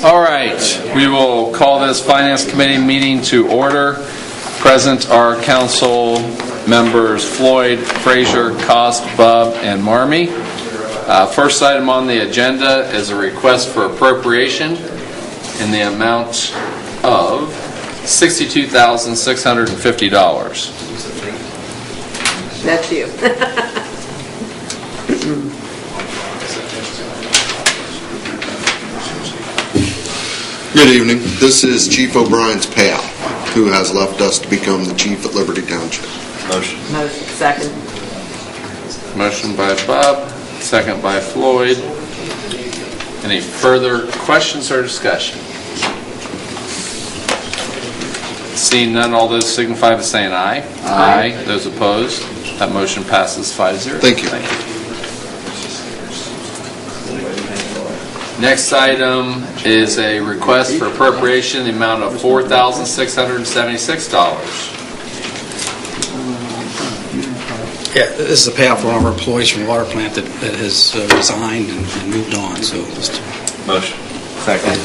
All right, we will call this Finance Committee meeting to order. Present are council members Floyd, Frazier, Cost, Bub, and Marmee. First item on the agenda is a request for appropriation in the amount of $62,650. That's you. Good evening. This is Chief O'Brien's payout, who has left us to become the chief at Liberty Township. Motion. Second. Motion by Bob, second by Floyd. Any further questions or discussion? Seeing none, all those signify by saying aye. Aye. Those opposed, that motion passes 5-0. Thank you. Next item is a request for appropriation in the amount of $4,676. Yeah, this is a payout for one of our employees from the water plant that has resigned and moved on. So, motion. Second.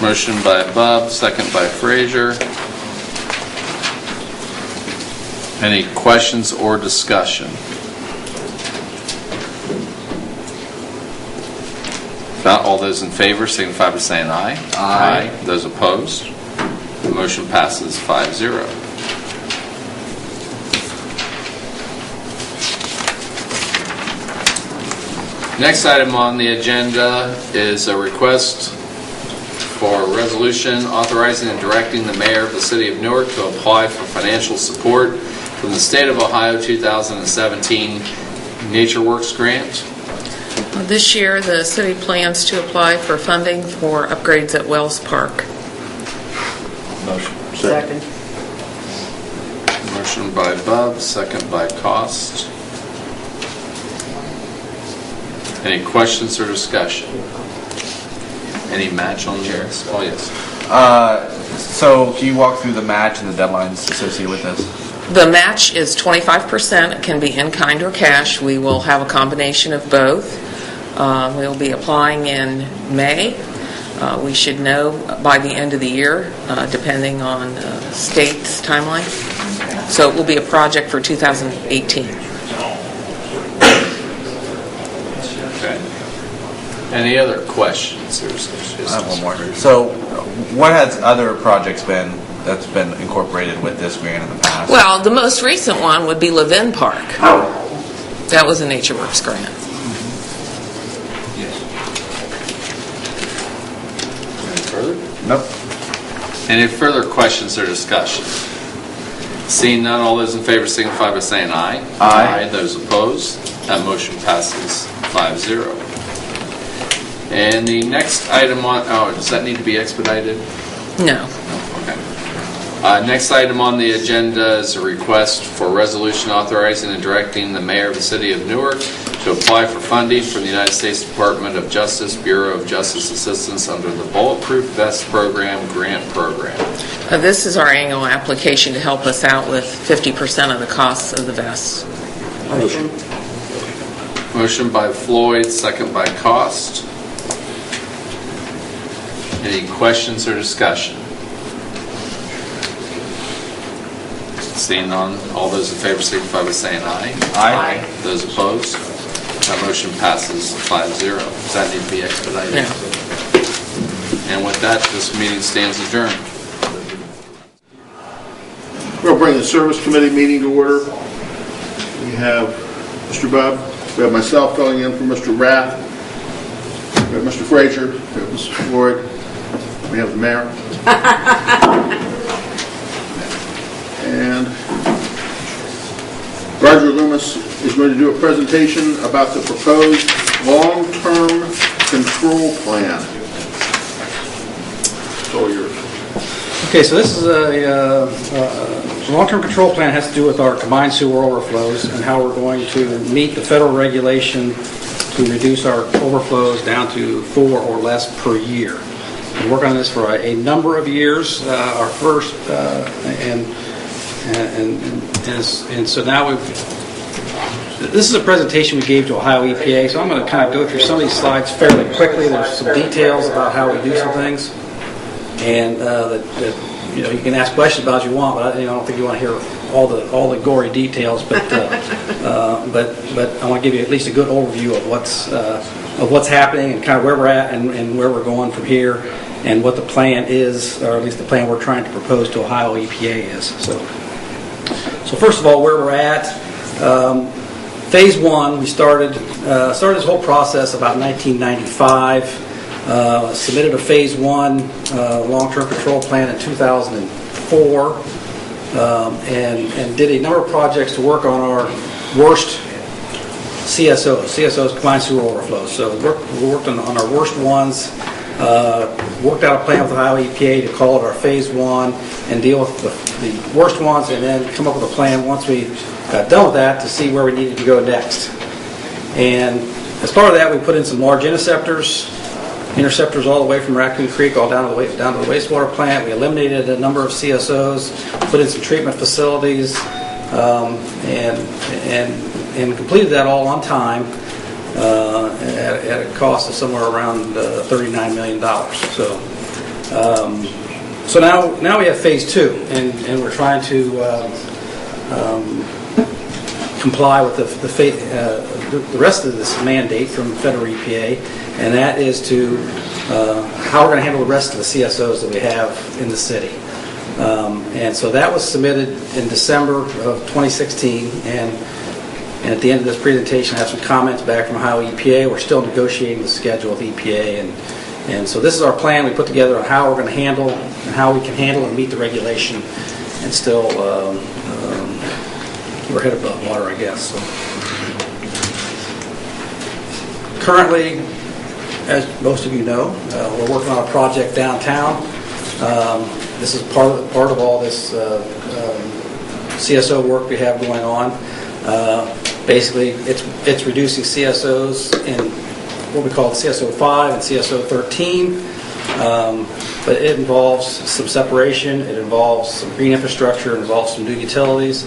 Motion by Bob, second by Frazier. Any questions or discussion? Not all those in favor signify by saying aye. Aye. Those opposed, the motion passes 5-0. Next item on the agenda is a request for a resolution authorizing and directing the mayor of the city of Newark to apply for financial support from the State of Ohio 2017 NatureWorks grant. This year, the city plans to apply for funding for upgrades at Wells Park. Motion. Second. Motion by Bub, second by Cost. Any questions or discussion? Any match on this? Oh, yes. So can you walk through the match and the deadlines associated with this? The match is 25%. It can be in kind or cash. We will have a combination of both. We'll be applying in May. We should know by the end of the year, depending on state's timeline. So it will be a project for 2018. Okay. Any other questions? I have one more. So what has other projects been that's been incorporated with this grant in the past? Well, the most recent one would be Levin Park. That was a NatureWorks grant. Nope. Any further questions or discussion? Seeing none, all those in favor signify by saying aye. Aye. Those opposed, that motion passes 5-0. And the next item on, does that need to be expedited? No. Okay. Next item on the agenda is a request for resolution authorizing and directing the mayor of the city of Newark to apply for funding from the United States Department of Justice Bureau of Justice Assistance under the Bulletproof Vest Program grant program. This is our annual application to help us out with 50% of the costs of the vests. Motion. Motion by Floyd, second by Cost. Any questions or discussion? Seeing none, all those in favor signify by saying aye. Aye. Those opposed, that motion passes 5-0. Does that need to be expedited? No. And with that, this meeting stands adjourned. We'll bring the Service Committee meeting to order. We have Mr. Bubb, we have myself filling in for Mr. Rath, we have Mr. Frazier, we have Mr. Floyd, we have the mayor. And Roger Loomis is going to do a presentation about the proposed long-term control plan. It's all yours. okay, so this is a long-term control plan. Has to do with our combined sewer overflows and how we're going to meet the federal regulation to reduce our overflows down to 4 or less per year. We work on this for a number of years. Our first and so now we've This is a presentation we gave to Ohio EPA, so I'm going to kind of go through some of these slides fairly quickly. There's some details about how we do some things, and that you can ask questions about as you want, but I don't think you want to hear all the gory details. But I want to give you at least a good overview of what's happening and kind of where we're at and where we're going from here, and what the plan is, or at least the plan we're trying to propose to Ohio EPA is. So first of all, where we're at. Phase 1, we started this whole process about 1995. Submitted a Phase 1 long-term control plan in 2004, and did a number of projects to work on our worst CSOs, combined sewer overflows. So we worked on our worst ones. Worked out a plan with the Ohio EPA to call it our Phase 1 and deal with the worst ones, and then come up with a plan once we got done with that to see where we needed to go next. And as part of that, we put in some large interceptors all the way from Raccoon Creek all down to the wastewater plant. We eliminated a number of CSOs, put in some treatment facilities, and completed that all on time. At a cost of somewhere around $39 million. So now we have Phase 2, and we're trying to comply with the rest of this mandate from federal EPA, and that is to how we're going to handle the rest of the CSOs that we have in the city. And so that was submitted in December of 2016, and at the end of this presentation, I have some comments back from Ohio EPA. We're still negotiating the schedule with EPA, and so this is our plan we put together on how we're going to handle and how we can handle and meet the regulation, and still keep our head above water, I guess. So. Currently, as most of you know, we're working on a project downtown. This is part of all this CSO work we have going on. Basically, it's reducing CSOs in what we call CSO 5 and CSO 13, but it involves some separation, it involves some green infrastructure, it involves some new utilities,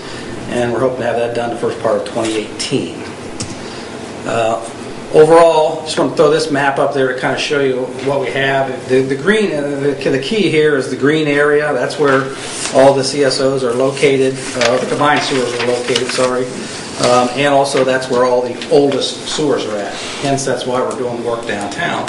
and we're hoping to have that done the first part of 2018. Overall, just want to throw this map up there to kind of show you what we have. The green, the key here is the green area. That's where all the CSOs are located, the combined sewers are located, sorry. And also that's where all the oldest sewers are at. Hence, that's why we're doing work downtown.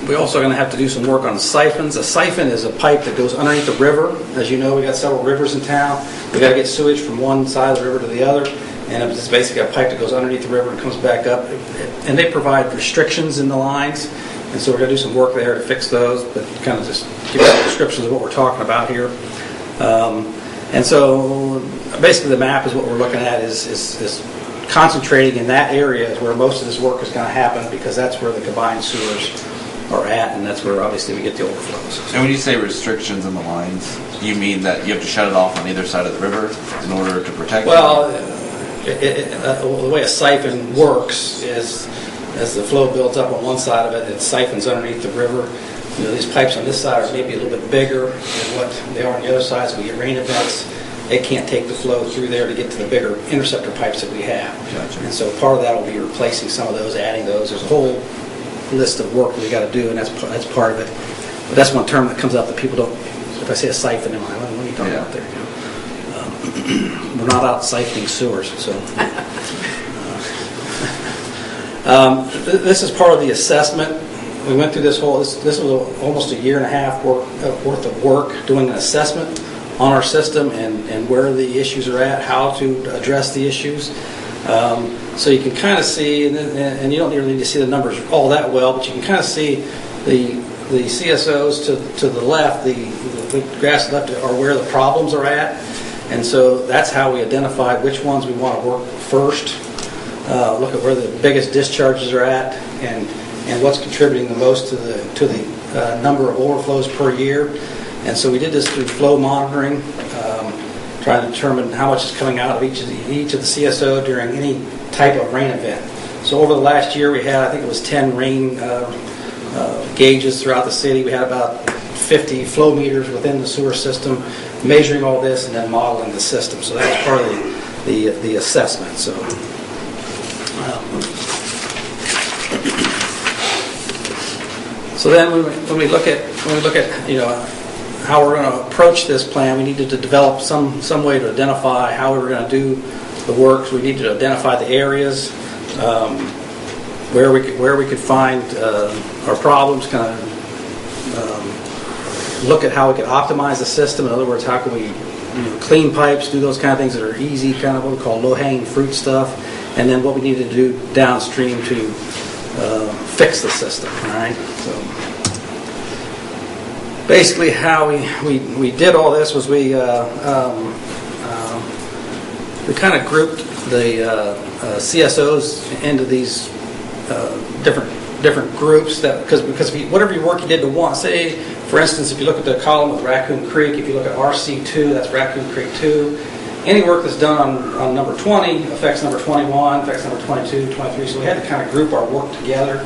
We're also going to have to do some work on siphons. A siphon is a pipe that goes underneath the river. As you know, we got several rivers in town. We got to get sewage from one side of the river to the other, and it's basically a pipe that goes underneath the river and comes back up. And they provide restrictions in the lines, and so we're going to do some work there to fix those, but kind of just give you some descriptions of what we're talking about here. And so basically the map is what we're looking at is concentrating in that area is where most of this work is going to happen, because that's where the combined sewers are at, and that's where obviously we get the overflows. And when you say restrictions in the lines, you mean that you have to shut it off on either side of the river in order to protect Well, the way a siphon works is as the flow builds up on one side of it, it siphons underneath the river. These pipes on this side are maybe a little bit bigger than what they are on the other side, so we get rain events. They can't take the flow through there to get to the bigger interceptor pipes that we have. Gotcha. And so part of that will be replacing some of those, adding those. There's a whole list of work we got to do, and that's part of it. But that's one term that comes up that people don't. If I say a siphon, they're like, what are you talking about there? We're not out siphoning sewers, so. This is part of the assessment. We went through this whole. This was almost a year and a half worth of work doing an assessment on our system and where the issues are at, how to address the issues. So you can kind of see, and you don't really need to see the numbers all that well, but you can kind of see the CSOs to the left, the graphs left are where the problems are at, and so that's how we identify which ones we want to work first. Look at where the biggest discharges are at, and what's contributing the most to the number of overflows per year. And so we did this through flow monitoring, trying to determine how much is coming out of each of the CSO during any type of rain event. So over the last year we had, I think it was 10 rain gauges throughout the city. We had about 50 flow meters within the sewer system, measuring all this and then modeling the system. So that's part of the assessment. So. So then, when we look at how we're going to approach this plan, we needed to develop some way to identify how we were going to do the work. So we needed to identify the areas where we could find our problems, kind of look at how we could optimize the system. In other words, how can we clean pipes, do those kind of things that are easy, kind of what we call low-hanging fruit stuff, and then what we needed to do downstream to fix the system. All right. So basically, how we did all this was we kind of grouped the CSOs into these different groups because whatever work you did to one, say for instance, if you look at the column with Raccoon Creek, if you look at RC2, that's Raccoon Creek 2. Any work that's done on number 20 affects number 21, affects number 22, 23. So we had to kind of group our work together.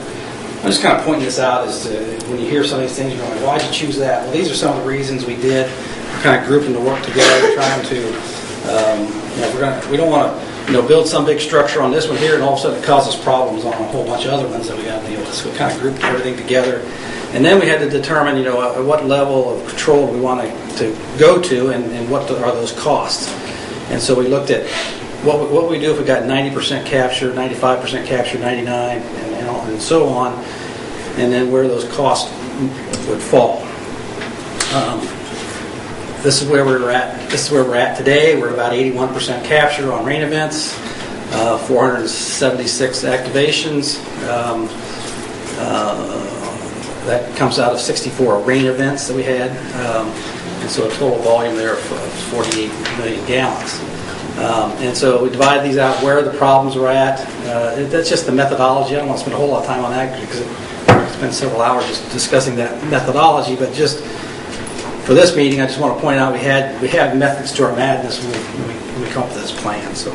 I'm just kind of pointing this out as to when you hear some of these things, you're going, why'd you choose that? Well, these are some of the reasons we did. We're kind of grouping the work together, trying to, we don't want to, build some big structure on this one here, and all of a sudden it causes problems on a whole bunch of other ones that we got to deal with. So we kind of grouped everything together, and then we had to determine, at what level of control we wanted to go to, and what are those costs. And so we looked at what we do if we got 90% capture, 95% capture, 99, and so on, and then where those costs would fall. This is where we're at. This is where we're at today. We're about 81% capture on rain events, 476 activations. That comes out of 64 rain events that we had, and so a total volume there of 48 million gallons. And so we divide these out where the problems are at. That's just the methodology. I don't want to spend a whole lot of time on that because I could spend several hours just discussing that methodology. But just for this meeting, I just want to point out we have methods to our madness when we come up with this plan. So,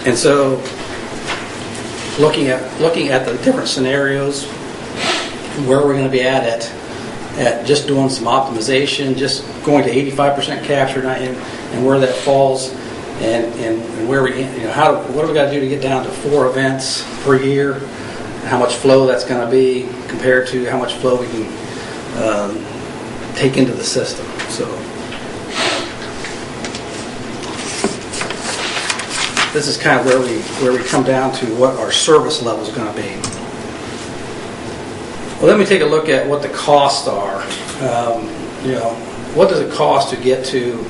and so looking at the different scenarios, where we're going to be at just doing some optimization, just going to 85% capture, and where that falls, and where what do we got to do to get down to 4 events per year, and how much flow that's going to be compared to how much flow we can take into the system. So this is kind of where we come down to what our service level is going to be. Well, let me take a look at what the costs are. What does it cost to get to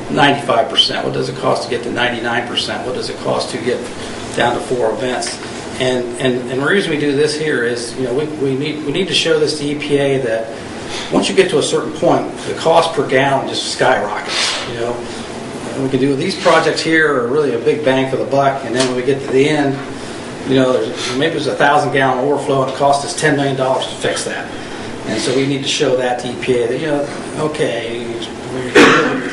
95%? What does it cost to get to 99%? What does it cost to get down to 4 events? And the reason we do this here is, we need to show this to EPA that once you get to a certain point, the cost per gallon just skyrockets. And we can do these projects here are really a big bang for the buck, and then when we get to the end, there's 1,000 gallon overflow and it costs us $10 million to fix that. And so we need to show that to EPA that,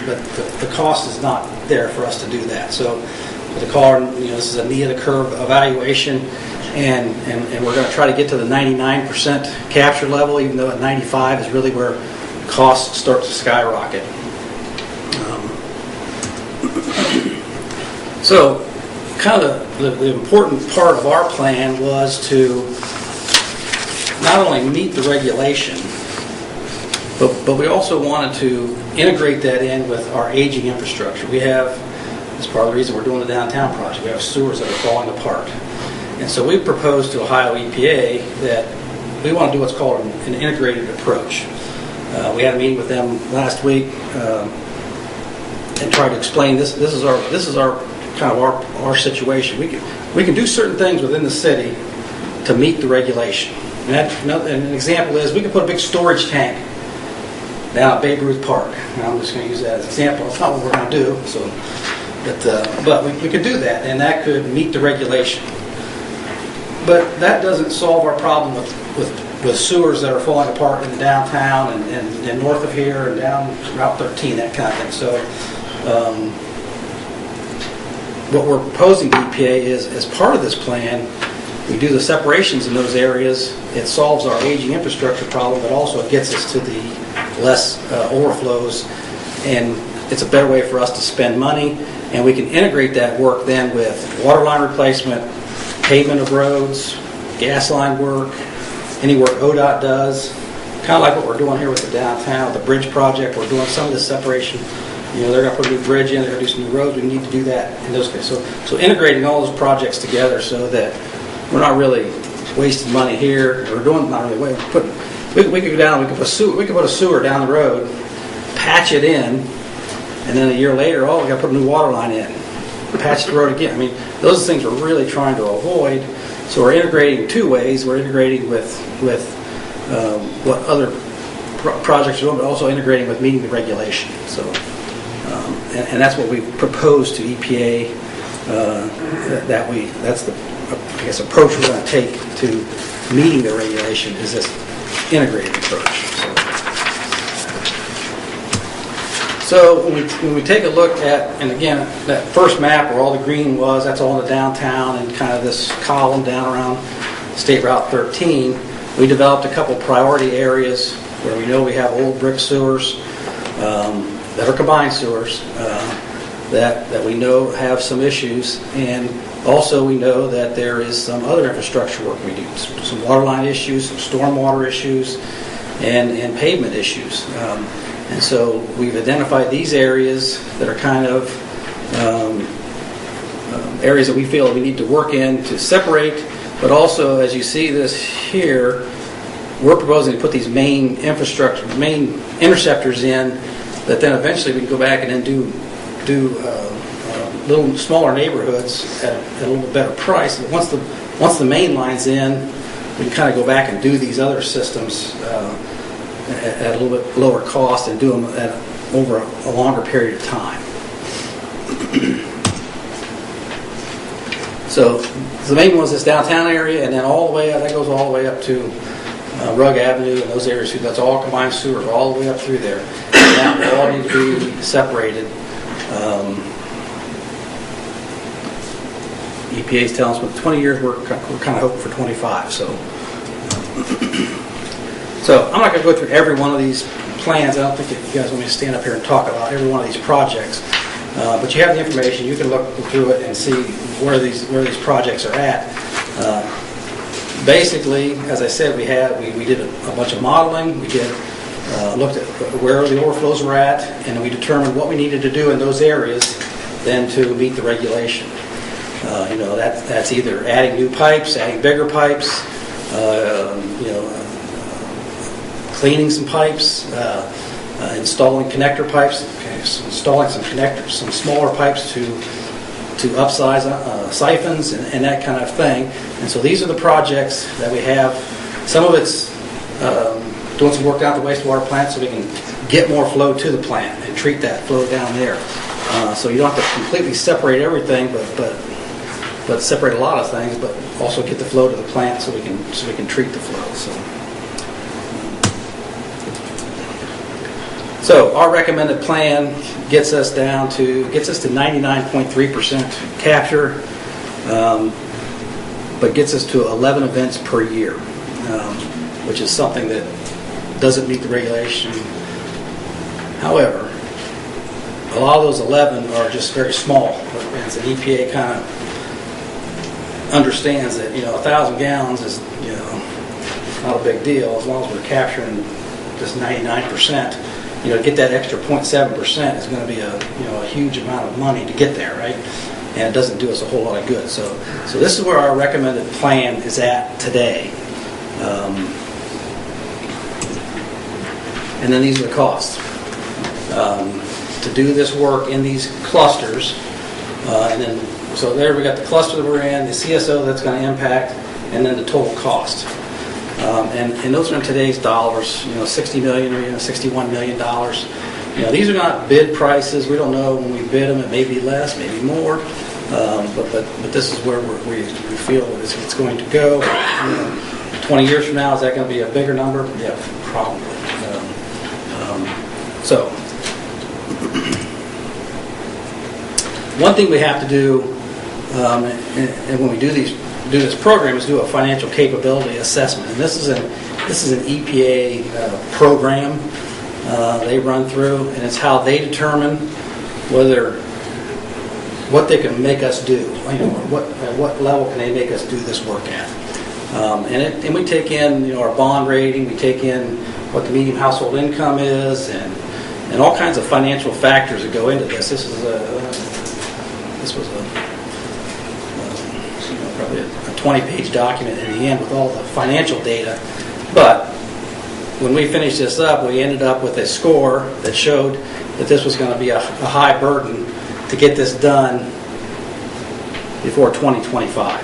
but the cost is not there for us to do that. So the car, this is a knee of the curve evaluation, and we're going to try to get to the 99% capture level, even though at 95 is really where costs start to skyrocket. So kind of the important part of our plan was to not only meet the regulation, but we also wanted to integrate that in with our aging infrastructure. We have, as part of the reason we're doing the downtown project, we have sewers that are falling apart. And so we proposed to Ohio EPA that we want to do what's called an integrated approach. We had a meeting with them last week and tried to explain this. This is our kind of our situation. We can do certain things within the city to meet the regulation. And an example is we can put a big storage tank down at Babe Ruth Park. Now, I'm just going to use that as an example. It's not what we're going to do. So, but we could do that, and that could meet the regulation. But that doesn't solve our problem with sewers that are falling apart in the downtown and north of here and down Route 13, that kind of thing. So what we're proposing to EPA is, as part of this plan, we do the separations in those areas, it solves our aging infrastructure problem, but also it gets us to the less overflows, and it's a better way for us to spend money, and we can integrate that work then with water line replacement, pavement of roads, gas line work, any work ODOT does, kind of like what we're doing here with the downtown, the bridge project. We're doing some of this separation. They're going to put a new bridge in, they're going to do some new roads. We need to do that in those cases. So integrating all those projects together so that we're not really wasting money here. We're doing not really wasting. We could go down. We could put a sewer down the road, patch it in, and then a year later, we got to put a new water line in, patch the road again. I mean, those are things we're really trying to avoid. So we're integrating two ways. We're integrating with what other projects are doing, but also integrating with meeting the regulation. So, and that's what we proposed to EPA. That's the approach we're going to take to meeting the regulation is this integrated approach. So when we take a look at, and again, that first map where all the green was, that's all in the downtown and kind of this column down around State Route 13. We developed a couple priority areas where we know we have old brick sewers that are combined sewers that we know have some issues, and also we know that there is some other infrastructure work we do, some water line issues, some stormwater issues, and pavement issues. And so we've identified these areas that are kind of areas that we feel we need to work in to separate, but also, as you see this here, we're proposing to put these main interceptors in that then eventually we can go back and then do little smaller neighborhoods at a little bit better price. But once the main line's in, we can kind of go back and do these other systems at a little bit lower cost and do them over a longer period of time. So the main one is this downtown area, and then all the way that goes all the way up to Rugg Avenue and those areas. That's all combined sewers all the way up through there. And that will all need to be separated. EPA is telling us with 20 years, we're kind of hoping for 25. So I'm not going to go through every one of these plans. I don't think you guys want me to stand up here and talk about every one of these projects. But you have the information. You can look through it and see where these projects are at. Basically, as I said, we did a bunch of modeling. We looked at where the overflows were at, and we determined what we needed to do in those areas then to meet the regulation. That's either adding new pipes, adding bigger pipes, cleaning some pipes, installing connector pipes, installing some connectors, some smaller pipes to upsize siphons and that kind of thing. And so these are the projects that we have. Some of it's doing some work down at the wastewater plant so we can get more flow to the plant and treat that flow down there. So you don't have to completely separate everything, but separate a lot of things, but also get the flow to the plant so we can treat the flow. So our recommended plan gets us to 99.3% capture, but gets us to 11 events per year, which is something that doesn't meet the regulation. However, a lot of those 11 are just very small events, and EPA kind of understands that 1,000 gallons is not a big deal as long as we're capturing just 99%. To get that extra 0.7% is going to be a huge amount of money to get there, right? And it doesn't do us a whole lot of good. So this is where our recommended plan is at today. And then these are the costs. To do this work in these clusters, so there we got the cluster that we're in, the CSO that's going to impact, and then the total cost. And those are in today's dollars, $60 million or $61 million. These are not bid prices. We don't know when we bid them. It may be less, maybe more. But this is where we feel it's going to go. 20 years from now, is that going to be a bigger number? Yeah, probably. So one thing we have to do and when we do this program is do a financial capability assessment. And this is an EPA program they run through, and it's how they determine what they can make us do. At what level can they make us do this work at? And we take in our bond rating, we take in what the median household income is, and all kinds of financial factors that go into this. This was probably a 20-page document in the end with all the financial data. But when we finished this up, we ended up with a score that showed that this was going to be a high burden to get this done before 2025,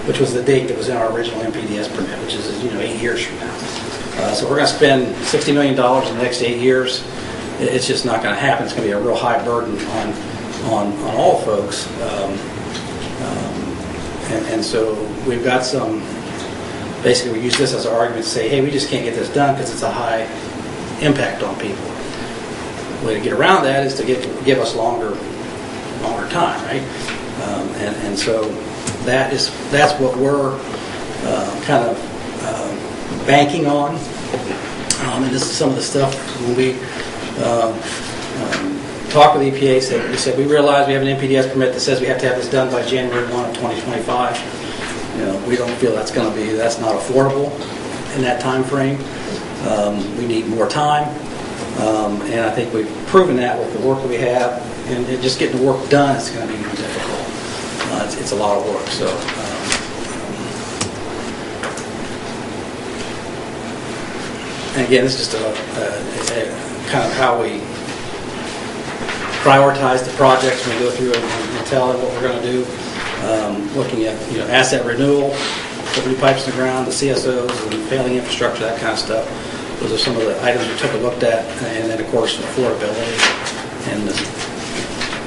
which was the date that was in our original MPDS permit, which is 8 years from now. So we're going to spend $60 million in the next 8 years. It's just not going to happen. It's going to be a real high burden on all folks. And so we've got some, basically we use this as our argument to say, hey, we just can't get this done because it's a high impact on people. The way to get around that is to give us longer time, right? And so that's what we're kind of banking on. And this is some of the stuff when we talked with the EPA. We said we realize we have an NPDES permit that says we have to have this done by January 1 of 2025. We don't feel that's not affordable in that time frame. We need more time. And I think we've proven that with the work that we have. And just getting the work done is going to be difficult. It's a lot of work. So, and again, it's just a kind of how we prioritize the projects when we go through and tell them what we're going to do. Looking at asset renewal, putting pipes in the ground, the CSOs, and failing infrastructure, that kind of stuff. Those are some of the items we took a look at, and then of course affordability. And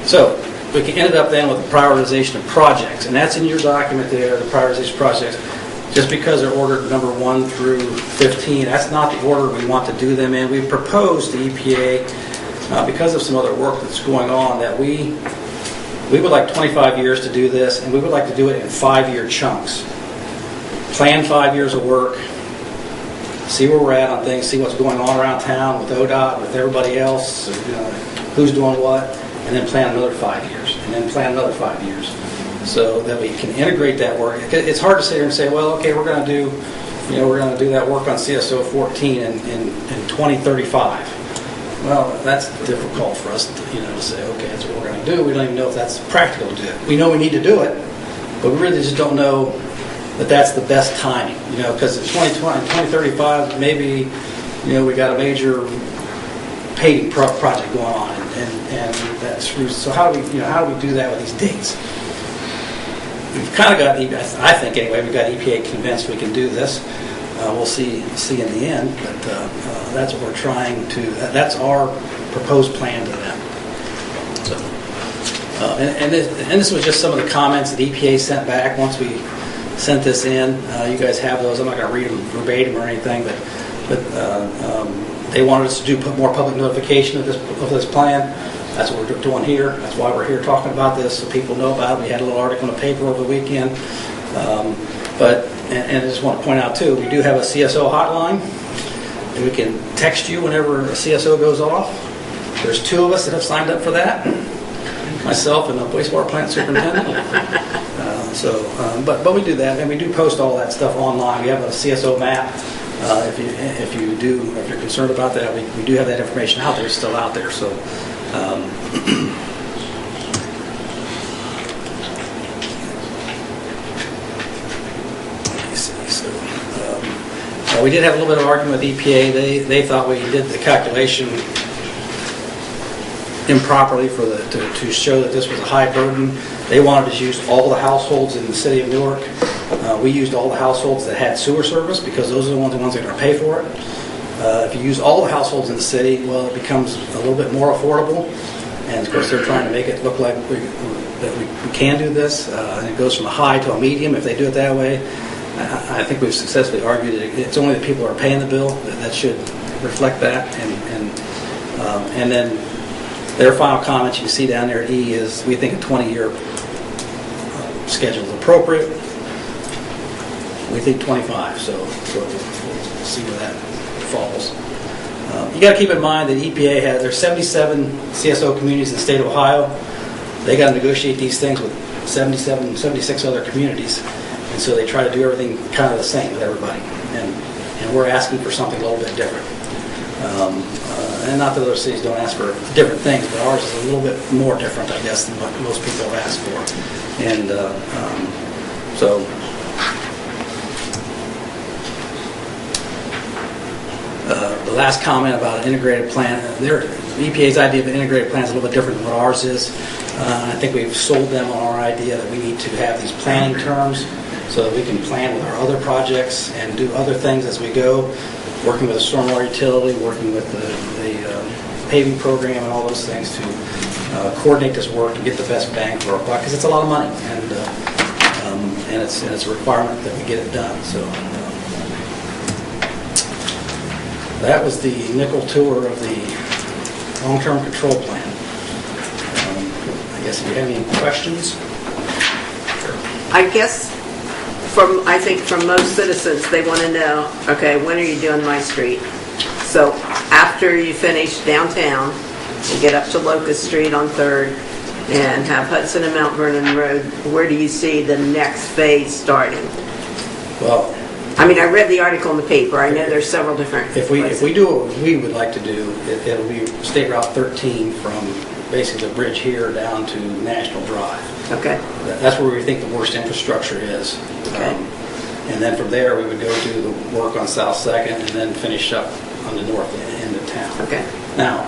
so we ended up then with the prioritization of projects, and that's in your document there, the prioritization of projects. Just because they're ordered number 1 through 15, that's not the order we want to do them in. We've proposed to EPA, because of some other work that's going on, that we would like 25 years to do this, and we would like to do it in 5-year chunks. Plan 5 years of work, see where we're at on things, see what's going on around town with ODOT, with everybody else, who's doing what, and then plan another 5 years, and then plan another 5 years, so that we can integrate that work. It's hard to sit here and say, well, okay, we're going to do that work on CSO 14 in 2035. Well, that's difficult for us to say, okay, that's what we're going to do. We don't even know if that's practical to do. We know we need to do it, but we really just don't know that that's the best timing. Because in 2035, maybe we got a major paving project going on, and that screws. So how do we do that with these dates? We've kind of got, I think anyway, we've got EPA convinced we can do this. We'll see in the end, but that's what we're trying to. That's our proposed plan to them. So, and this was just some of the comments that EPA sent back once we sent this in. You guys have those. I'm not going to read them verbatim or anything, but they wanted us to put more public notification of this plan. That's what we're doing here. That's why we're here talking about this, so people know about it. We had a little article in the paper over the weekend. And I just want to point out, too, we do have a CSO hotline, and we can text you whenever a CSO goes off. There's 2 of us that have signed up for that, myself and the wastewater plant superintendent. But we do that, and we do post all that stuff online. We have a CSO map. If you're concerned about that, we do have that information out there. It's still out there. So. We did have a little bit of argument with EPA. They thought we did the calculation improperly to show that this was a high burden. They wanted to use all the households in the city of Newark. We used all the households that had sewer service because those are the ones that are going to pay for it. If you use all the households in the city, well, it becomes a little bit more affordable. And of course, they're trying to make it look like we can do this. And it goes from a high to a medium if they do it that way. I think we've successfully argued that it's only the people who are paying the bill that should reflect that. And then their final comment you see down there at E is we think a 20-year schedule is appropriate. We think 25, so we'll see where that falls. You got to keep in mind that EPA there's 77 CSO communities in the state of Ohio. They got to negotiate these things with 76 other communities, and so they try to do everything kind of the same with everybody. And we're asking for something a little bit different. And not that other cities don't ask for different things, but ours is a little bit more different, I guess, than what most people have asked for. And so. The last comment about an integrated plan, the EPA's idea of an integrated plan is a little bit different than what ours is. I think we've sold them on our idea that we need to have these planning terms so that we can plan with our other projects and do other things as we go, working with a stormwater utility, working with the paving program and all those things to coordinate this work and get the best bang for our buck, because it's a lot of money, and it's a requirement that we get it done. So. That was the nickel tour of the long-term control plan. I guess if you have any questions? I guess I think from most citizens, they want to know, okay, when are you doing my street? So after you finish downtown, you get up to Locust Street on 3rd and have Hudson and Mount Vernon Road, where do you see the next phase starting? Well, I mean, I read the article in the paper. I know there's several different If we do what we would like to do, it'll be State Route 13 from basically the bridge here down to National Drive. Okay. That's where we think the worst infrastructure is. Okay. And then from there, we would go do the work on South 2nd and then finish up on the north end of town. Okay. Now,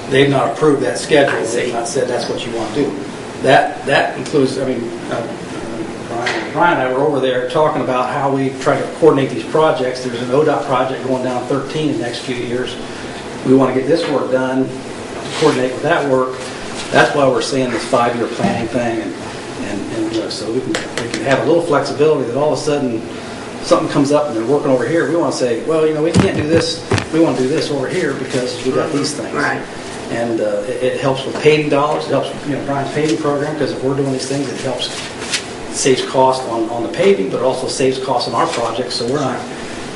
they've not approved that schedule. I see. They've not said that's what you want to do. That includes, Brian and I were over there talking about how we try to coordinate these projects. There's an ODOT project going down 13 in the next few years. We want to get this work done to coordinate with that work. That's why we're seeing this 5-year planning thing, and so we can have a little flexibility that all of a sudden something comes up and they're working over here. We want to say, well, we can't do this. We want to do this over here because we've got these things. Right. And it helps with paving dollars. It helps, Brian's paving program, because if we're doing these things, it helps. Saves cost on the paving, but it also saves cost on our projects. So we're not,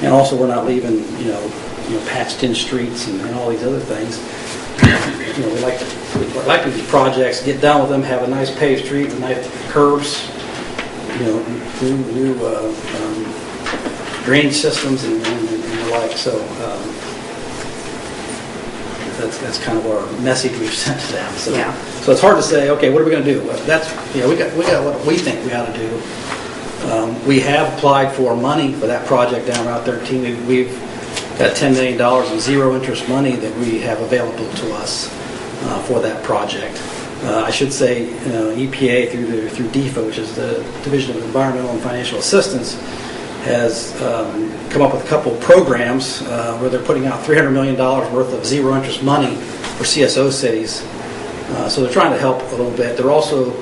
and also we're not leaving patched in streets and all these other things. We like to do these projects, get done with them, have a nice paved street with nice curbs, new drainage systems and the like. So that's kind of our message we've sent to them. So, yeah. So it's hard to say, okay, what are we going to do? That's we got what we think we ought to do. We have applied for money for that project down Route 13. We've got $10 million in zero interest money that we have available to us for that project. I should say EPA through DEFA, which is the Division of Environmental and Financial Assistance, has come up with a couple of programs where they're putting out $300 million worth of zero interest money for CSO cities. So they're trying to help a little bit. They're also,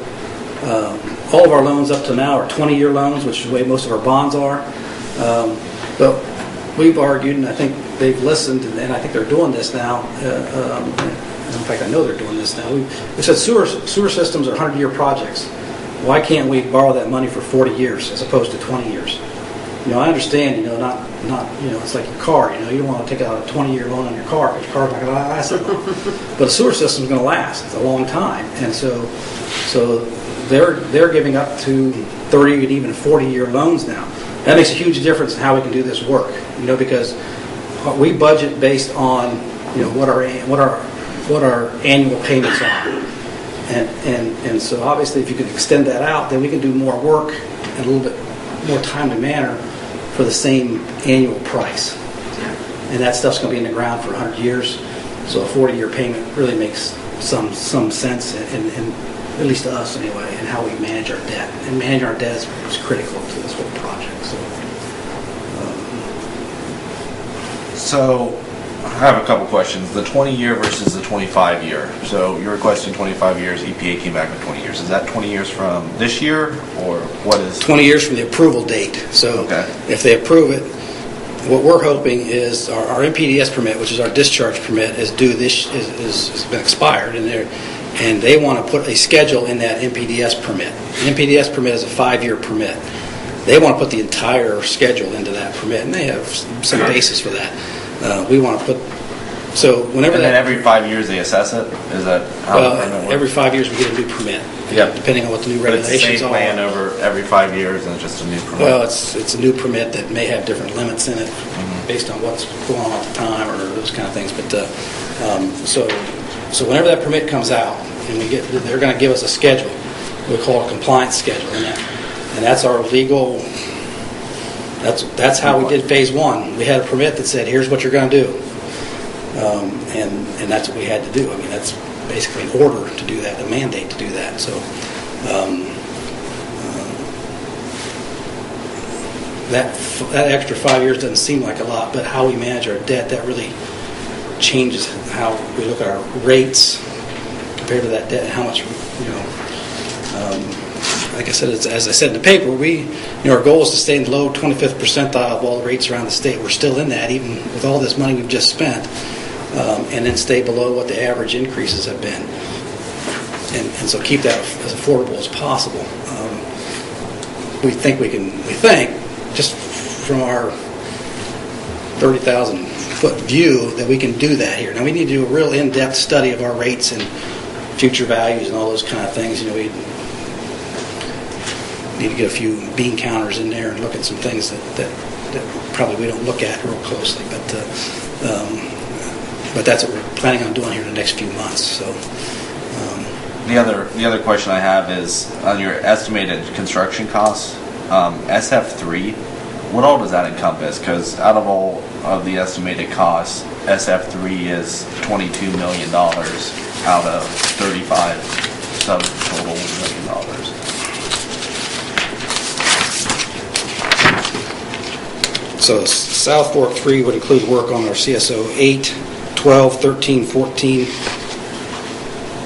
all of our loans up to now are 20-year loans, which is the way most of our bonds are. But we've argued, and I think they've listened, and I think they're doing this now. In fact, I know they're doing this now. We said sewer systems are 100-year projects. Why can't we borrow that money for 40 years as opposed to 20 years? I understand, not it's like your car. You don't want to take out a 20-year loan on your car because your car's not going to last that long. But a sewer system's going to last. It's a long time, and so they're giving up to 30 and even 40-year loans now. That makes a huge difference in how we can do this work. Because we budget based on what our annual payments are, and so obviously if you could extend that out, then we can do more work in a little bit more timely manner for the same annual price. And that stuff's going to be in the ground for 100 years, so a 40-year payment really makes some sense, and at least to us anyway, and how we manage our debt. And managing our debt is critical to this whole project. So I have a couple questions. The 20-year versus the 25-year. So you're requesting 25 years. EPA came back with 20 years. Is that 20 years from this year, or what is? 20 years from the approval date. So if they approve it, what we're hoping is our MPDS permit, which is our discharge permit, is due has been expired, and and they want to put a schedule in that NPDS permit. The NPDS permit is a 5-year permit. They want to put the entire schedule into that permit, and they have some basis for that. We want to put, so whenever And then that... every 5 years they assess it? Is that how the permit works? every 5 years we get a new permit, Yep. depending on what the new But it's the regulations same are. plan over every 5 years and it's just a new permit? Well, it's a new permit that may have different limits in it based on what's going on at the time or those kind of things. But so whenever that permit comes out, and they're going to give us a schedule. We call it a compliance schedule, and that's our legal. That's how we did phase 1. We had a permit that said, "Here's what you're going to do," and that's what we had to do. I mean, that's basically an order to do that, a mandate to do that. So. That extra 5 years doesn't seem like a lot, but how we manage our debt, that really changes how we look at our rates compared to that debt and how much, like I said, as I said in the paper, our goal is to stay in the low 25th percentile of all the rates around the state. We're still in that, even with all this money we've just spent, and then stay below what the average increases have been. And so keep that as affordable as possible. We think, just from our 30,000 foot view, that we can do that here. Now we need to do a real in-depth study of our rates and future values and all those kind of things. We need to get a few bean counters in there and look at some things that probably we don't look at real closely. But that's what we're planning on doing here in the next few months. So. The other question I have is on your estimated construction costs, SF3, what all does that encompass? Because out of all of the estimated costs, SF3 is $22 million out of 35 sub-total $1 million. So South Fork 3 would include work on our CSO 8, 12, 13, 14,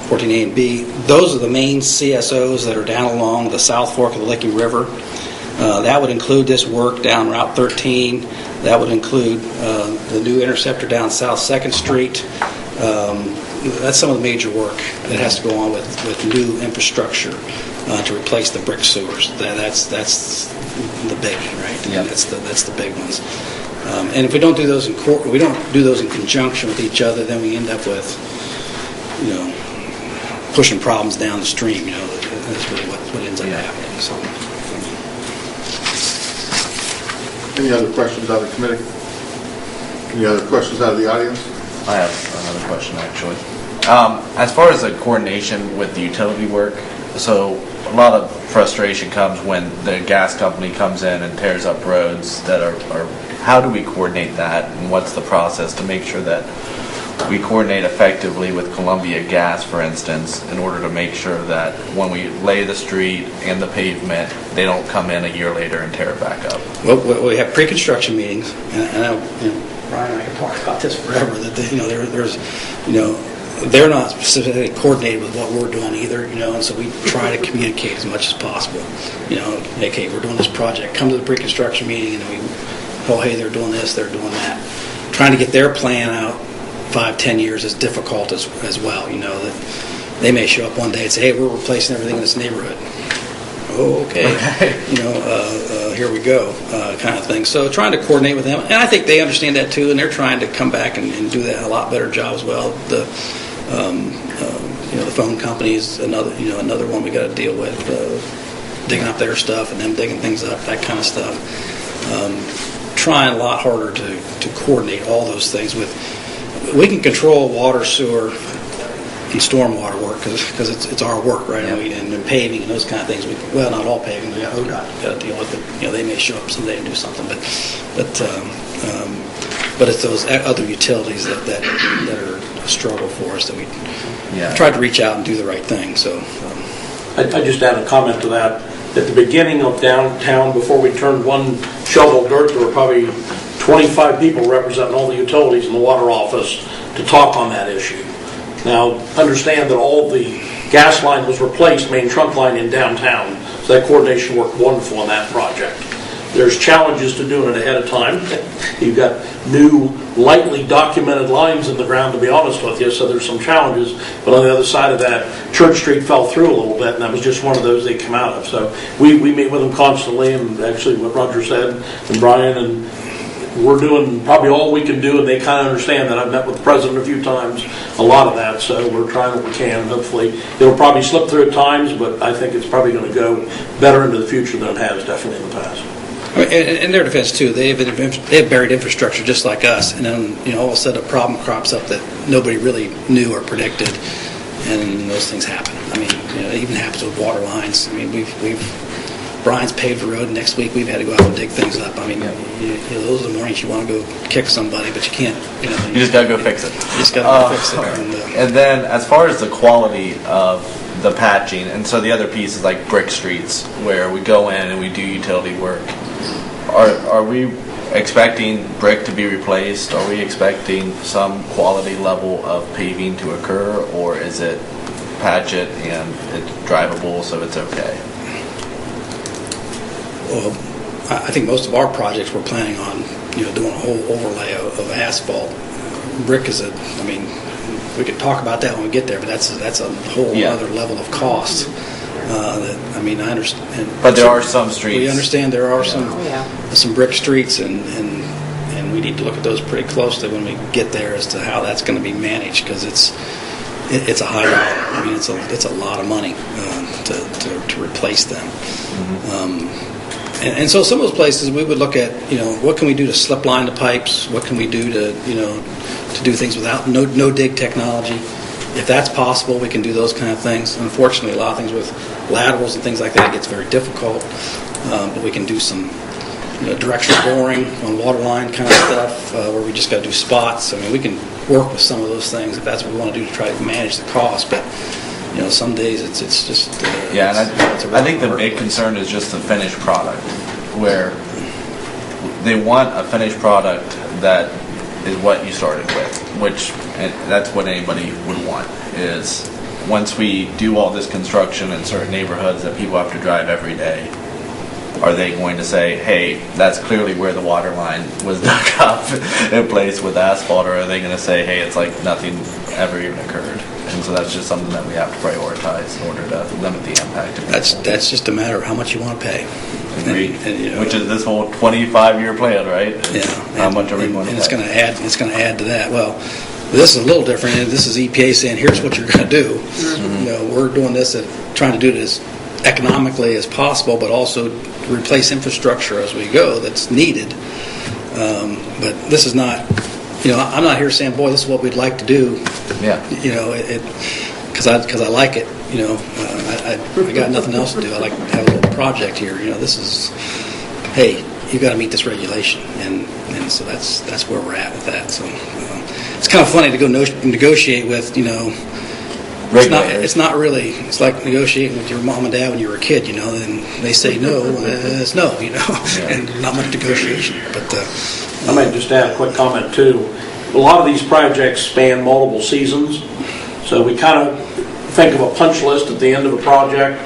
14A and B. Those are the main CSOs that are down along the South Fork of the Licking River. That would include this work down Route 13. That would include the new interceptor down South 2nd Street. That's some of the major work that has to go on with new infrastructure to replace the brick sewers. That's the biggie, right? Yeah. That's the big ones. And if we don't do those we don't do those in conjunction with each other, then we end up with, pushing problems down the stream. That's really what ends up happening. So. Any other questions out of the committee? Any other questions out of the audience? I have another question, actually. As far as the coordination with the utility work, so a lot of frustration comes when the gas company comes in and tears up roads that are how do we coordinate that, and what's the process to make sure that we coordinate effectively with Columbia Gas, for instance, in order to make sure that when we lay the street and the pavement, they don't come in a year later and tear it back up? Well, we have pre-construction meetings, and Brian and I can talk about this forever. That they're not specifically coordinated with what we're doing either. And so we try to communicate as much as possible. Okay, we're doing this project. Come to the pre-construction meeting, and hey, they're doing this, they're doing that. Trying to get their plan out 5-10 years is difficult as well. That they may show up one day and say, "Hey, we're replacing everything in this neighborhood." Okay. Here we go, kind of thing. So trying to coordinate with them, and I think they understand that too, and they're trying to come back and do that a lot better job as well. The phone companies, another one we got to deal with, digging up their stuff and them digging things up, that kind of stuff. Trying a lot harder to coordinate all those things with. We can control water, sewer, and stormwater work because it's our work, right? Yep. And paving and those kind of things. Not all paving. We got ODOT got to deal with it. They may show up someday and do something, but it's those other utilities that are a struggle for us that we try to reach out and do the right thing. So I just add a comment to that. At the beginning of downtown, before we turned one shovel of dirt, there were probably 25 people representing all the utilities in the water office to talk on that issue. Now, understand that all the gas line was replaced, main trunk line in downtown, so that coordination worked wonderful on that project. There's challenges to doing it ahead of time. You've got new, lightly documented lines in the ground, to be honest with you, so there's some challenges. But on the other side of that, Church Street fell through a little bit, and that was just one of those they come out of. So we meet with them constantly, and actually what Roger said, and Brian, and we're doing probably all we can do, and they kind of understand that. I've met with the president a few times, a lot of that, so we're trying what we can. Hopefully, it'll probably slip through at times, but I think it's probably going to go better into the future than it has definitely in the past. In their defense, too, they have buried infrastructure just like us, and then all of a sudden a problem crops up that nobody really knew or predicted, and those things happen. I mean, it even happens with water lines. I mean, Brian's paved the road. Next week we've had to go out and dig things up. I mean, those are the mornings you want to go kick somebody, but you can't. You just got to go fix it. You just got to go fix it. And then, as far as the quality of the patching, and so the other piece is like brick streets, where we go in and we do utility work. Are we expecting brick to be replaced? Are we expecting some quality level of paving to occur, or is it patch it and it's drivable so it's okay? Well, I think most of our projects we're planning on, doing a whole overlay of asphalt. Brick is we could talk about that when we get there, but that's a whole other level of cost. I understand. But there are some streets. We understand there are some brick streets, and we need to look at those pretty closely when we get there as to how that's going to be managed, because it's a high dollar. I mean, it's a lot of money to replace them. Mm-hmm. And so some of those places we would look at, what can we do to slip line the pipes? What can we do to do things without no dig technology? If that's possible, we can do those kind of things. Unfortunately, a lot of things with laterals and things like that gets very difficult. But we can do some directional boring on water line kind of stuff where we just got to do spots. I mean, we can work with some of those things if that's what we want to do to try to manage the cost. But some days it's just and I think the big concern is just the finished product, where they want a finished product that is what you started with, and that's what anybody would want. Is once we do all this construction in certain neighborhoods that people have to drive every day, are they going to say, hey, that's clearly where the water line was dug up in place with asphalt, or are they going to say, hey, it's like nothing ever even occurred? And so that's just something that we have to prioritize in order to limit the impact. That's just a matter of how much you want to pay. Agreed. Which is this whole 25-year plan, right? Yeah. How much are we going to pay? It's going to add to that. Well, this is a little different. This is EPA saying, here's what you're going to do. Mm-hmm. We're doing this trying to do it as economically as possible, but also replace infrastructure as we go that's needed. But this is not, I'm not here saying, boy, this is what we'd like to do. Yeah. Because I like it. I got nothing else to do. I like to have a little project here. This is, hey, you got to meet this regulation, and so that's where we're at with that. So it's kind of funny to go negotiate with, It's not really. It's like negotiating with your mom and dad when you were a kid, and they say no, it's no, and not much negotiation. But I might just add a quick comment too. A lot of these projects span multiple seasons, so we kind of think of a punch list at the end of a project.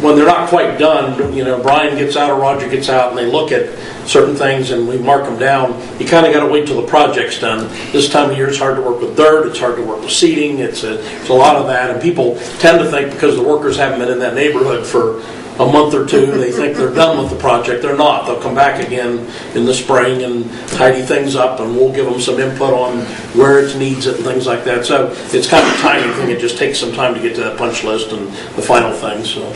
When they're not quite done, Brian gets out or Roger gets out, and they look at certain things and we mark them down. You kind of got to wait till the project's done. This time of year it's hard to work with dirt, it's hard to work with seeding, it's a lot of that, and people tend to think because the workers haven't been in that neighborhood for a month or two, they think they're done with the project. They're not. They'll come back again in the spring and tidy things up, and we'll give them some input on where it needs it and things like that. So it's kind of a timing thing. It just takes some time to get to that punch list and the final thing. So,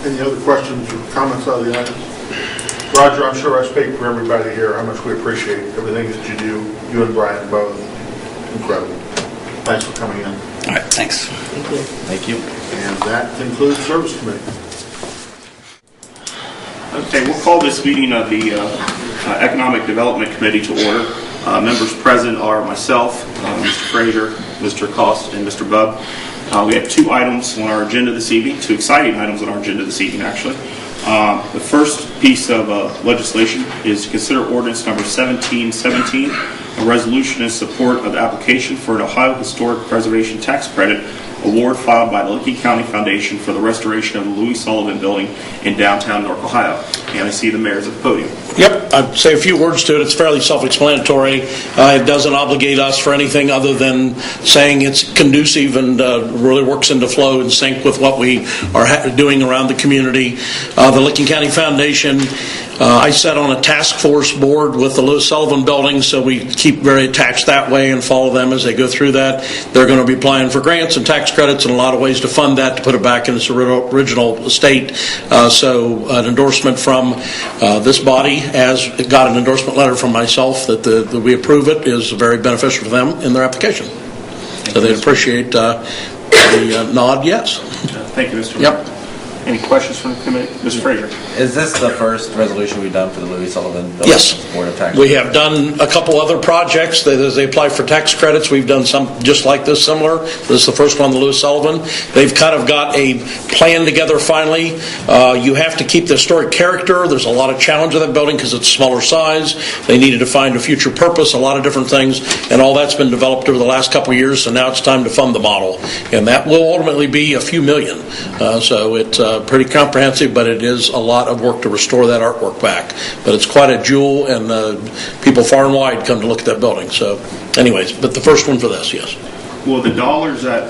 any other questions or comments out of the audience? Roger, I'm sure I speak for everybody here how much we appreciate everything that you do, you and Brian both. Incredible. Thanks for coming in. All right, thanks. Thank you. Thank you. And that concludes Service Committee. Okay, we'll call this meeting of the Economic Development Committee to order. Members present are myself, Mr. Frazier, Mr. Cost, and Mr. Bubb. We have two items on our agenda this evening, two exciting items on our agenda this evening, actually. The first piece of legislation is to consider ordinance number 1717, a resolution in support of the application for an Ohio Historic Preservation Tax Credit award filed by the Licking County Foundation for the restoration of the Louis Sullivan Building in downtown Newark, Ohio. And I see the mayor's at the podium. Yep, I'd say a few words to it. It's fairly self-explanatory. It doesn't obligate us for anything other than saying it's conducive and really works into flow and sync with what we are doing around the community. The Licking County Foundation, I sat on a task force board with the Louis Sullivan Building, so we keep very attached that way and follow them as they go through that. They're going to be applying for grants and tax credits and a lot of ways to fund that, to put it back in its original state. So an endorsement from this body, as it got an endorsement letter from myself that we approve it, is very beneficial for them in their application. So they appreciate the nod, yes. Thank you, Mr. Mayor. Yep. Any questions from the committee? Mr. Frazier? Is this the first resolution we've done for the Louis Sullivan Building Yes. Board of Tax? We have done a couple other projects that as they apply for tax credits, we've done some just like this, similar. This is the first one, the Louis Sullivan. They've kind of got a plan together finally. You have to keep the historic character. There's a lot of challenge of that building because it's smaller size. They needed to find a future purpose, a lot of different things, and all that's been developed over the last couple of years, so now it's time to fund the model. And that will ultimately be a few million. So it's pretty comprehensive, but it is a lot of work to restore that artwork back. But it's quite a jewel, and people far and wide come to look at that building. So anyways, but the first one for this, yes. Will the dollars that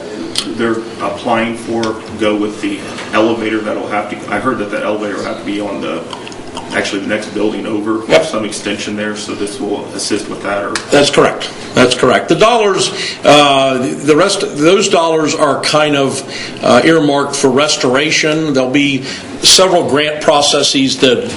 they're applying for go with the elevator that'll have to, I heard that the elevator will have to be on the next building over, Yep. some extension there, so this will assist with that? Or That's correct. That's correct. The dollars, the rest, those dollars are kind of earmarked for restoration. There'll be several grant processes that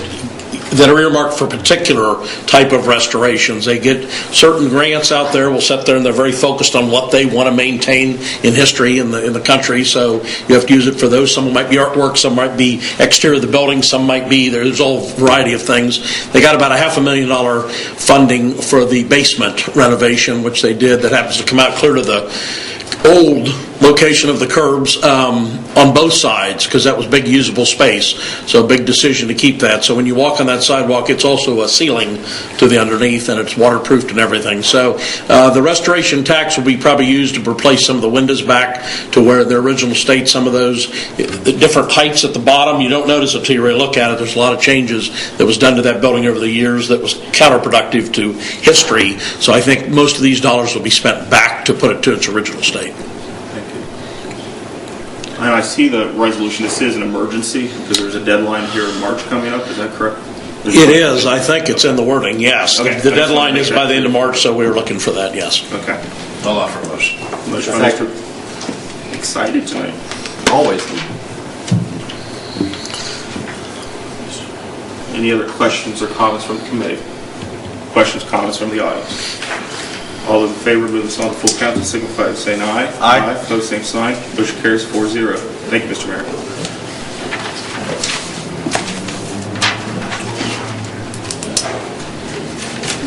are earmarked for particular type of restorations. They get certain grants out there, will sit there, and they're very focused on what they want to maintain in history in the country, so you have to use it for those. Some might be artwork, some might be exterior of the building, some might be, there's a whole variety of things. They got about a $500,000 funding for the basement renovation, which they did, that happens to come out clear to the old location of the curbs on both sides, because that was big usable space, so a big decision to keep that. So when you walk on that sidewalk, it's also a ceiling to the underneath, and it's waterproofed and everything. So the restoration tax will be probably used to replace some of the windows back to where their original state. Some of those, the different heights at the bottom, you don't notice it until you really look at it. There's a lot of changes that was done to that building over the years that was counterproductive to history. So I think most of these dollars will be spent back to put it to its original state. And I see the resolution, this is an emergency, because there's a deadline here in March coming up, is that correct? It is. I think it's in the wording, yes. Okay. The deadline is by the end of March, so we were looking for that, yes. Okay. I'll offer a motion. Motion by Mr. Excited tonight. Always. Any other questions or comments from the committee? Questions, comments from the audience? All those in favor, move this on to full council, signify by saying aye. Aye. Opposed, same sign. Motion carries 4-0. Thank you, Mr. Mayor.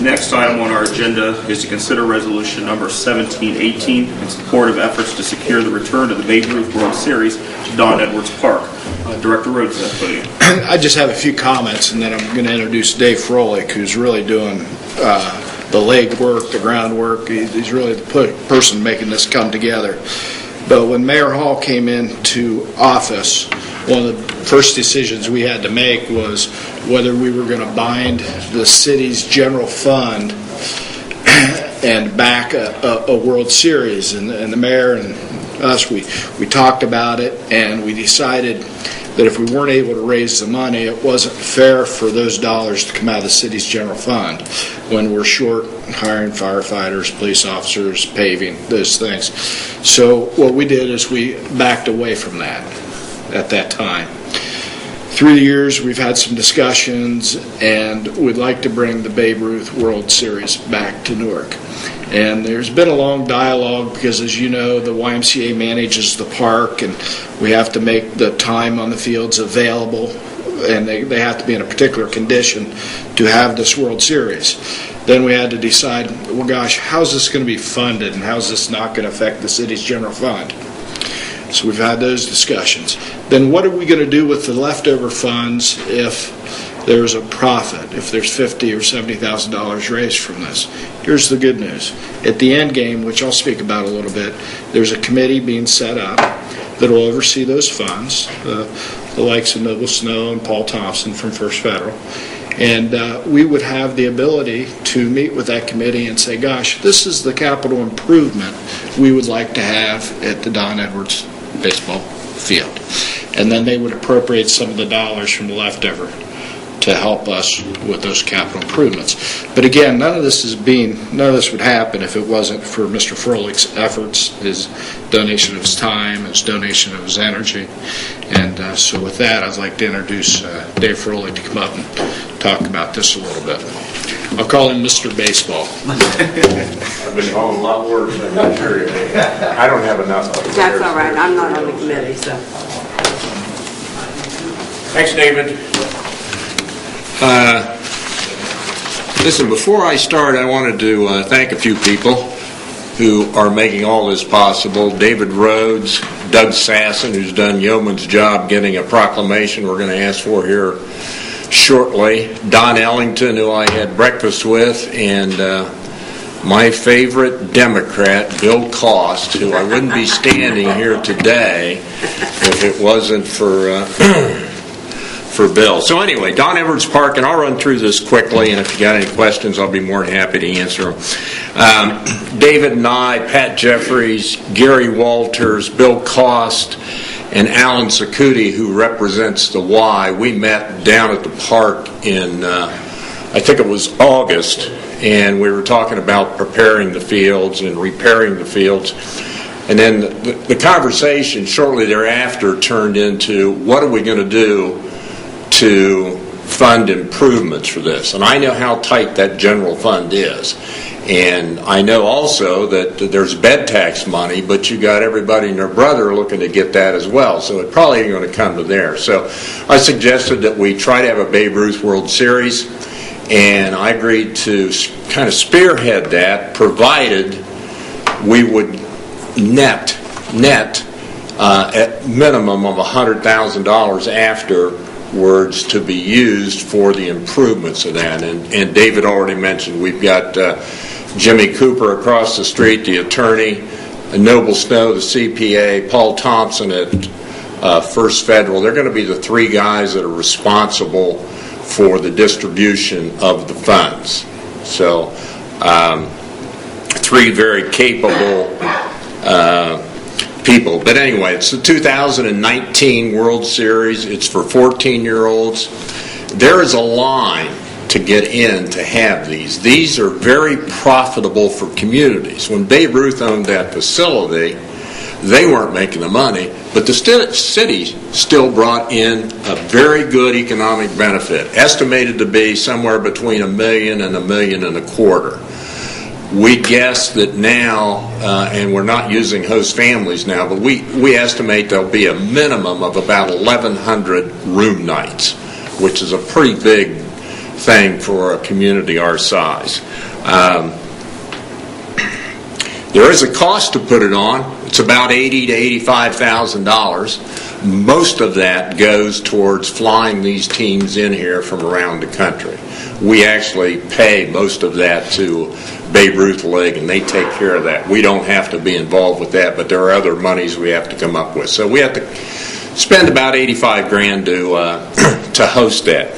Next item on our agenda is to consider resolution number 1718 in support of efforts to secure the return of the Babe Ruth World Series to Don Edwards Park. Director Rhodes is at the podium. I just have a few comments, and then I'm going to introduce Dave Froelich, who's really doing the leg work, the groundwork. He's really the person making this come together. But when Mayor Hall came into office, one of the first decisions we had to make was whether we were going to bind the city's general fund and back a World Series. And the mayor and us, we talked about it, and we decided that if we weren't able to raise the money, it wasn't fair for those dollars to come out of the city's general fund when we're short hiring firefighters, police officers, paving, those things. So what we did is we backed away from that at that time. Through the years, we've had some discussions, and we'd like to bring the Babe Ruth World Series back to Newark. And there's been a long dialogue because, as you know, the YMCA manages the park, and we have to make the time on the fields available, and they have to be in a particular condition to have this World Series. Then we had to decide, well, gosh, how's this going to be funded, and how's this not going to affect the city's general fund? So we've had those discussions. Then what are we going to do with the leftover funds if there's a profit if there's $50,000 or $70,000 raised from this. Here's the good news. At the end game, which I'll speak about a little bit, there's a committee being set up that will oversee those funds, the likes of Noble Snow and Paul Thompson from First Federal. And we would have the ability to meet with that committee and say, gosh, this is the capital improvement we would like to have at the Don Edwards baseball field. And then they would appropriate some of the dollars from the leftover to help us with those capital improvements. But again, none of this would happen if it wasn't for Mr. Froehlich's efforts, his donation of his time, his donation of his energy. And so with that, I'd like to introduce Dave Froehlich to come up and talk about this a little bit. I'll call him Mr. Baseball. I've been calling a lot worse than I'm sure you did. I don't have enough. That's all right. I'm not on the committee, so. Thanks, David. Listen, before I start, I wanted to thank a few people who are making all this possible. David Rhodes, Doug Sasson, who's done yeoman's job getting a proclamation we're going to ask for here shortly. Don Ellington, who I had breakfast with, and my favorite Democrat, Bill Cost, who I wouldn't be standing here today if it wasn't for Bill. So anyway, Don Edwards Park, and I'll run through this quickly, and if you got any questions, I'll be more than happy to answer them. David and I, Pat Jeffries, Gary Walters, Bill Cost, and Alan Sakuti, who represents the Y, we met down at the park in, I think it was August, and we were talking about preparing the fields and repairing the fields. And then the conversation shortly thereafter turned into, what are we going to do to fund improvements for this? And I know how tight that general fund is. And I know also that there's bed tax money, but you got everybody and their brother looking to get that as well. So it probably ain't going to come to there. So I suggested that we try to have a Babe Ruth World Series, and I agreed to kind of spearhead that, provided we would net at minimum of $100,000 afterwards to be used for the improvements of that. And David already mentioned we've got Jimmy Cooper across the street, the attorney, Noble Snow, the CPA, Paul Thompson at First Federal. They're going to be the three guys that are responsible for the distribution of the funds. So three very capable people. But anyway, it's the 2019 World Series. It's for 14-year-olds. There is a line to get in to have these. These are very profitable for communities. When Babe Ruth owned that facility, they weren't making the money, but the city still brought in a very good economic benefit, estimated to be somewhere between $1 million and $1.25 million. We guess that now, and we're not using host families now, but we estimate there'll be a minimum of about 1,100 room nights, which is a pretty big thing for a community our size. There is a cost to put it on. It's about $80,000 to $85,000. Most of that goes towards flying these teams in here from around the country. We actually pay most of that to Babe Ruth League, and they take care of that. We don't have to be involved with that, but there are other monies we have to come up with. So we have to spend about $85,000 to host that.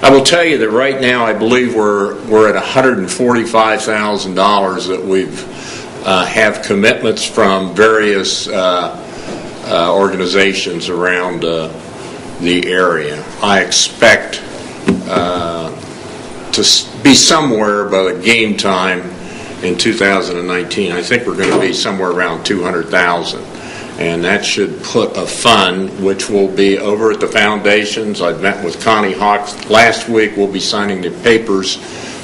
I will tell you that right now I believe we're at $145,000 that we've have commitments from various organizations around the area. I expect to be somewhere by the game time in 2019. I think we're going to be somewhere around 200,000. And that should put a fund, which will be over at the foundations. I met with Connie Hawks last week. We'll be signing the papers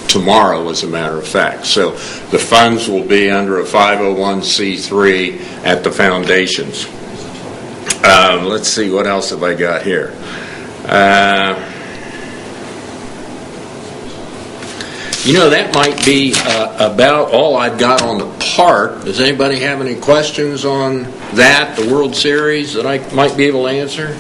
tomorrow, as a matter of fact. So the funds will be under a 501c3 at the foundations. Let's see, what else have I got here? That might be about all I've got on the park. Does anybody have any questions on that, the World Series, that I might be able to answer?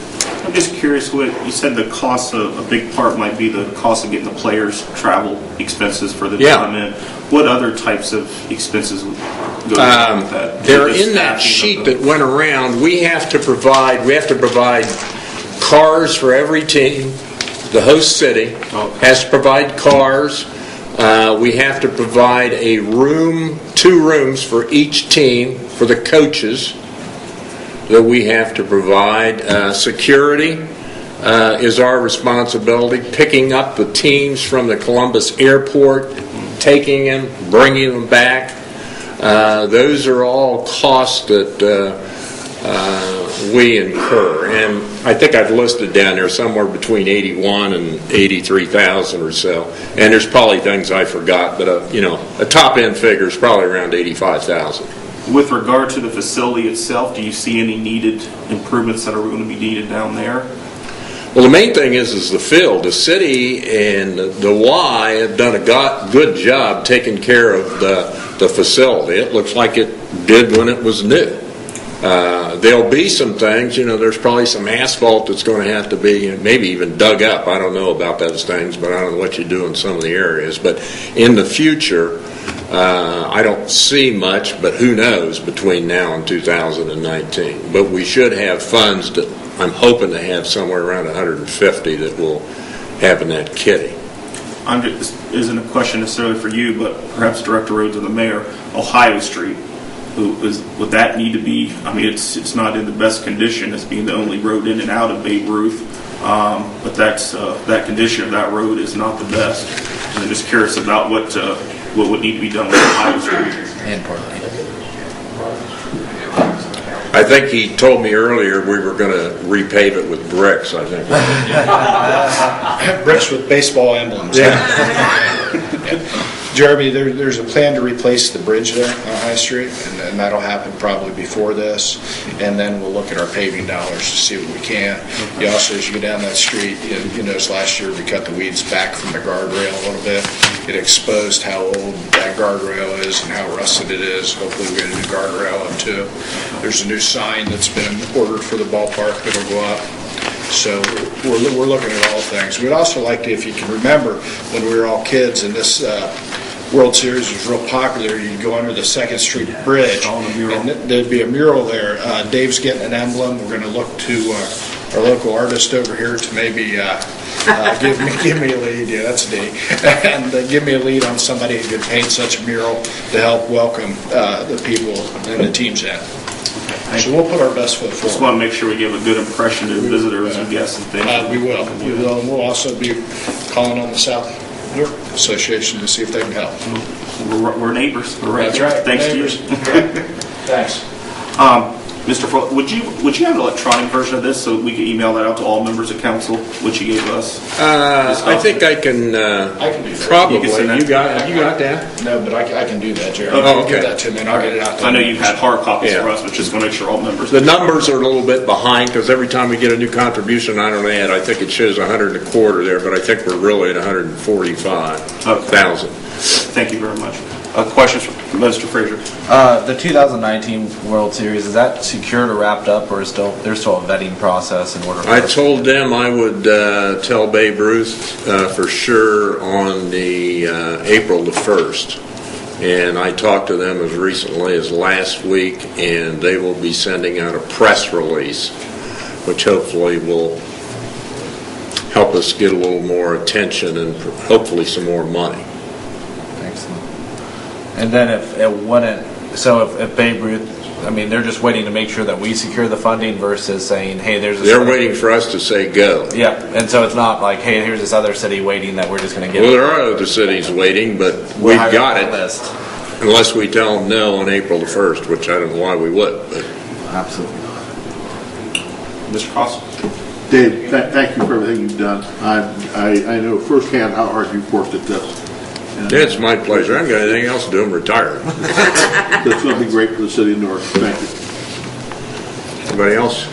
I'm just curious, what you said the cost of, a big part might be the cost of getting the players' travel expenses for the tournament. What other types of expenses go along with that? They're in that sheet that went around. We have to provide cars for every team. The host city has to provide cars. We have to provide a room, 2 rooms for each team for the coaches that we have to provide. Security is our responsibility, picking up the teams from the Columbus airport, taking them, bringing them back. Those are all costs that we incur, and I think I've listed down there somewhere between 81 and 83,000 or so. And there's probably things I forgot, but a top end figure is probably around 85,000. With regard to the facility itself, do you see any needed improvements that are going to be needed down there? Well, the main thing is the field. The city and the Y have done a good job taking care of the facility. It looks like it did when it was new. There'll be some things, there's probably some asphalt that's going to have to be maybe even dug up. I don't know about those things, but I don't know what you do in some of the areas. But in the future, I don't see much, but who knows between now and 2019. But we should have funds that I'm hoping to have somewhere around 150 that we'll have in that kitty. This isn't a question necessarily for you, but perhaps Director Rhodes or the Mayor. Ohio Street, would that need to be? I mean, it's not in the best condition as being the only road in and out of Babe Ruth, but that condition of that road is not the best. And I'm just curious about what would need to be done with Ohio Street And Portland. I think he told me earlier we were going to repave it with bricks, I think. Bricks with baseball emblems. Jeremy, there's a plan to replace the bridge there on High Street, and that'll happen probably before this. And then we'll look at our paving dollars to see what we can. You also, as you go down that street, you notice last year we cut the weeds back from the guardrail a little bit. It exposed how old that guardrail is and how rusted it is. Hopefully we get a new guardrail up too. There's a new sign that's been ordered for the ballpark that'll go up. So we're looking at all things. We'd also like to, if you can remember, when we were all kids and this World Series was real popular, you'd go under the 2nd Street Bridge, and there'd be a mural there. Dave's getting an emblem. We're going to look to our local artist over here to maybe give me a lead. Yeah, that's Dave. And give me a lead on somebody who could paint such a mural to help welcome the people and the teams in. So we'll put our best foot forward. Just want to make sure we give a good impression to visitors and guests and things. We will. And we'll also be calling on the South Newark Association to see if they can help. We're neighbors. We're right. That's right. Thanks to you. Thanks. Mr. Fro, would you have an electronic version of this so we can email that out to all members of council, which you gave us? I think I can. I can do that. Probably. You got that? No, but I can do that, Jerry. Oh, okay. Give that to me, and I'll get it out to I know you. you've had hard copies for us, but just want to make sure all members. The numbers are a little bit behind because every time we get a new contribution on an ad, I think it shows 125 there, but I think we're really at 145,000. Thank you very much. Questions from Mr. Frazier? The 2019 World Series, is that secured or wrapped up, or is there's still a vetting process in order for I told them I would tell Babe Ruth for sure on the April the 1st. And I talked to them as recently as last week, and they will be sending out a press release, which hopefully will help us get a little more attention and hopefully some more money. Excellent. And then if it wouldn't, so if Babe Ruth, I mean, they're just waiting to make sure that we secure the funding versus saying, hey, there's this. They're waiting for us to say go. Yeah, and so it's not like, hey, here's this other city waiting that we're just going to get. Well, there are other cities waiting, but we've got it. List. Unless we tell them no on April the 1st, which I don't know why we would. But. Absolutely. Mr. Cost? Dave, thank you for everything you've done. I know firsthand how hard you've worked at this. And It's my pleasure. I haven't got anything else to do. I'm retired. That's going to be great for the city of Newark. Thank you. Anybody else?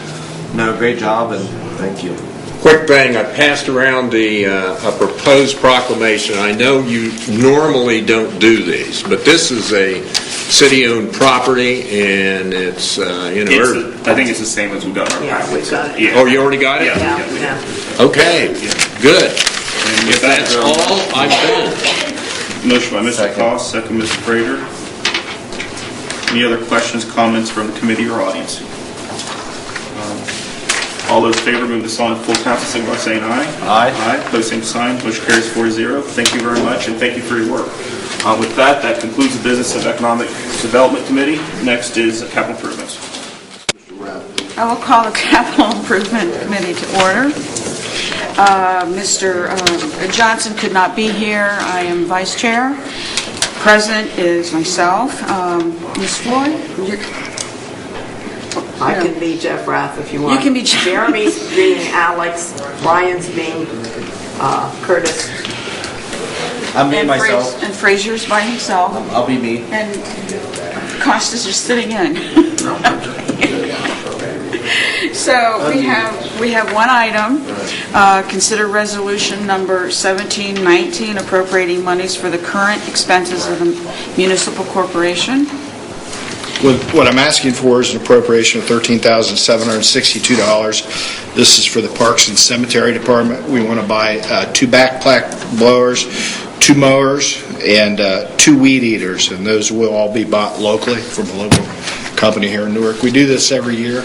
No, great job, and Thank you. Quick thing, I passed around a proposed proclamation. I know you normally don't do these, but this is a city-owned property, and it's, I think it's the same as we got in our Yeah, packet. we've got it. Yeah. Oh, you already got it? Yeah. Okay, good. And If with that, that's all, I'm done. motion by Mr. Cost, second Mr. Frazier. Any other questions, comments from the committee or audience? All those in favor, move this on to full council, signify by saying aye. Aye. Aye, pose same sign, motion carries 4-0. Thank you very much, and thank you for your work. With that, that concludes the business of Economic Development Committee. Next is capital improvements. I will call the Capital Improvement Committee to order. Mr. Johnson could not be here. I am vice chair. Present is myself. Ms. Floyd? I can be Jeff Rath if you want. You can be Jeff. Jeremy's being Alex, Brian's being Curtis. I'm me, And myself. And Frazier's by himself. I'll be me. And Costa's just sitting in. So we have one item, consider resolution number 1719, appropriating monies for the current expenses of the municipal corporation. What I'm asking for is an appropriation of $13,762. This is for the Parks and Cemetery Department. We want to buy 2 backpack blowers, 2 mowers, and 2 weed eaters, and those will all be bought locally from a local company here in Newark. We do this every year.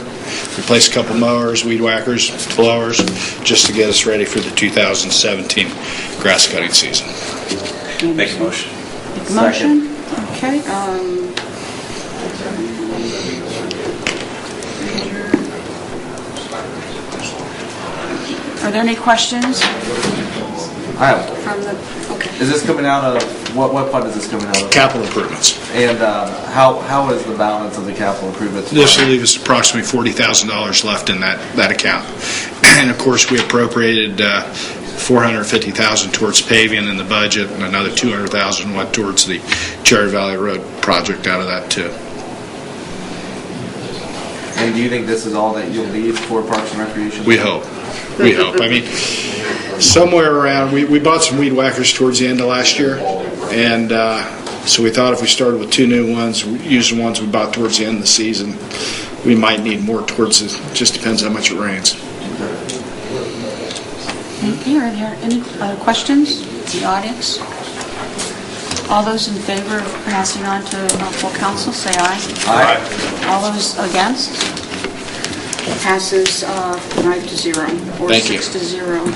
Replace a couple mowers, weed whackers, blowers, just to get us ready for the 2017 grass cutting season. Make a motion. Make a motion? Okay. Are there any questions I have. from the, okay. Is this coming out of, what fund is this coming out of? Capital improvements. And how is the balance of the capital improvements? This will leave us approximately $40,000 left in that account. And of course, we appropriated $450,000 towards paving in the budget, and another $200,000 went towards the Cherry Valley Road project out of that too. And do you think this is all that you'll need for Parks and Recreation? We hope. We hope. I mean, somewhere around, we bought some weed whackers towards the end of last year, and so we thought if we started with 2 new ones, using ones we bought towards the end of the season, we might need more towards it. Just depends how much it rains. Okay, are there any other questions in the audience? All those in favor of passing on to full council, say aye. Aye. All those against? Passes 5-0, or Thank you. 6-0.